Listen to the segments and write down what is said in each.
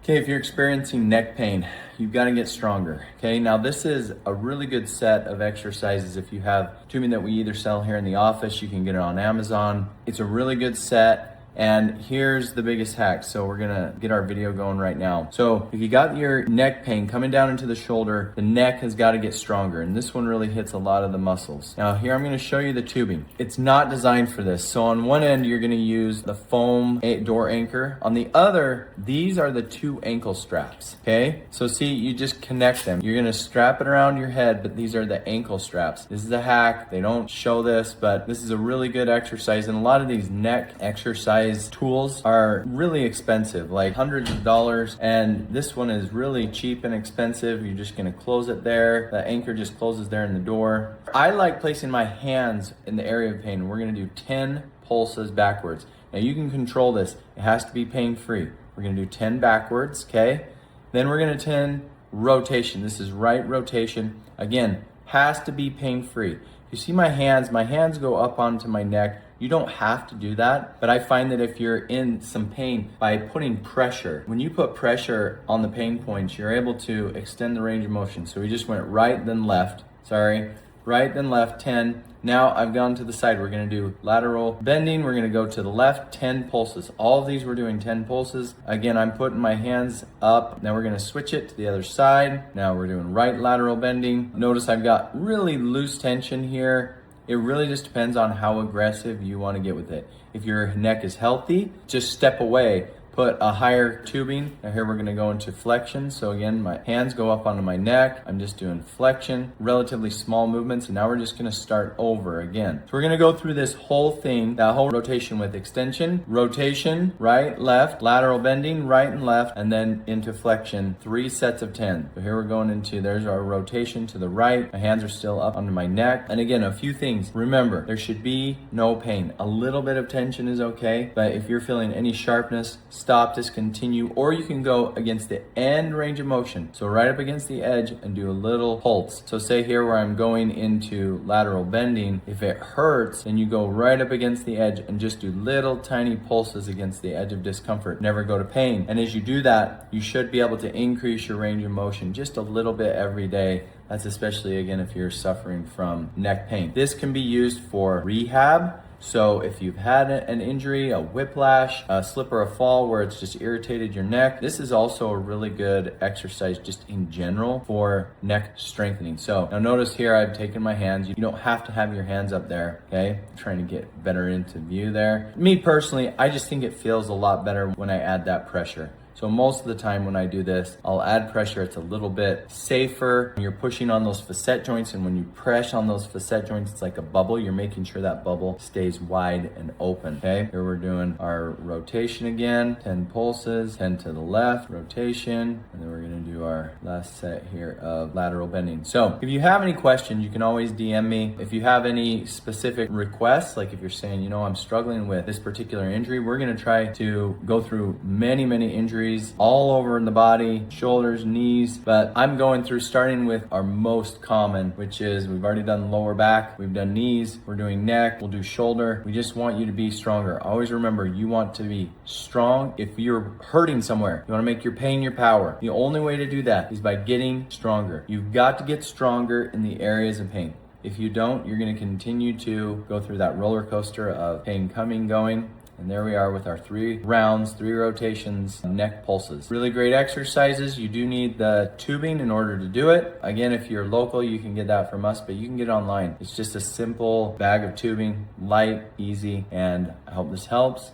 Okay, if you're experiencing neck pain, you've got to get stronger. Okay, now this is a really good set of exercises. If you have tubing that we either sell here in the office, you can get it on Amazon. It's a really good set. And here's the biggest hack. So we're gonna get our video going right now. So if you got your neck pain coming down into the shoulder, the neck has got to get stronger. And this one really hits a lot of the muscles. Now here I'm gonna show you the tubing. It's not designed for this. So on one end, you're gonna use the foam door anchor. On the other, these are the 2 ankle straps, okay? So see, you just connect them. You're gonna strap it around your head, but these are the ankle straps. This is a hack. They don't show this, but this is a really good exercise. And a lot of these neck exercises tools are really expensive, like hundreds of dollars, and this one is really cheap and expensive. You're just gonna close it there. The anchor just closes there in the door. I like placing my hands in the area of pain. We're gonna do 10 pulses backwards. Now you can control this. It has to be pain-free. We're gonna do 10 backwards, okay? Then we're gonna 10 rotation. This is right rotation. Again, has to be pain-free. You see my hands go up onto my neck. You don't have to do that, but I find that if you're in some pain, by putting pressure, when you put pressure on the pain points, you're able to extend the range of motion. So we just went right, then left, right, then left, 10. Now I've gone to the side. We're gonna do lateral bending. We're gonna go to the left, 10 pulses. All of these we're doing 10 pulses. Again, I'm putting my hands up. Now we're gonna switch it to the other side. Now we're doing right lateral bending. Notice I've got really loose tension here. It really just depends on how aggressive you want to get with it. If your neck is healthy, just step away. Put a higher tubing. Now here we're gonna go into flexion. So again, my hands go up onto my neck. I'm just doing flexion, relatively small movements. And now we're just gonna start over again. So we're gonna go through this whole thing, that whole rotation with extension, rotation, right, left, lateral bending, right and left, and then into flexion, 3 sets of 10. So here we're going into, there's our rotation to the right. My hands are still up onto my neck. And again, a few things. Remember, there should be no pain. A little bit of tension is okay, but if you're feeling any sharpness, stop, discontinue, or you can go against the end range of motion. So right up against the edge and do a little pulse. So say here where I'm going into lateral bending, if it hurts, then you go right up against the edge and just do little tiny pulses against the edge of discomfort. Never go to pain. And as you do that, you should be able to increase your range of motion just a little bit every day. That's especially, again, if you're suffering from neck pain. This can be used for rehab. So if you've had an injury, a whiplash, a slip or a fall where it's just irritated your neck, this is also a really good exercise just in general for neck strengthening. So now notice here I've taken my hands. You don't have to have your hands up there, okay? I'm trying to get better into view there. Me personally, I just think it feels a lot better when I add that pressure. So most of the time when I do this, I'll add pressure. It's a little bit safer. You're pushing on those facet joints, and when you press on those facet joints, it's like a bubble. You're making sure that bubble stays wide and open, okay? Here we're doing our rotation again, 10 pulses, 10 to the left, rotation, and then we're gonna do our last set here of lateral bending. So if you have any questions, you can always DM me. If you have any specific requests, like if you're saying, you know, I'm struggling with this particular injury, we're gonna try to go through many injuries all over in the body, shoulders, knees, but I'm going through starting with our most common, which is we've already done lower back, we've done knees, we're doing neck, we'll do shoulder. We just want you to be stronger. Always remember, you want to be strong. If you're hurting somewhere, you want to make your pain your power. The only way to do that is by getting stronger. You've got to get stronger in the areas of pain. If you don't, you're going to continue to go through that roller coaster of pain coming, going. And there we are with our 3 rounds, 3 rotations, neck pulses. Really great exercises. You do need the tubing in order to do it. Again, if you're local, you can get that from us, but you can get it online. It's just a simple bag of tubing, light, easy, and I hope this helps,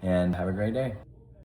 and have a great day.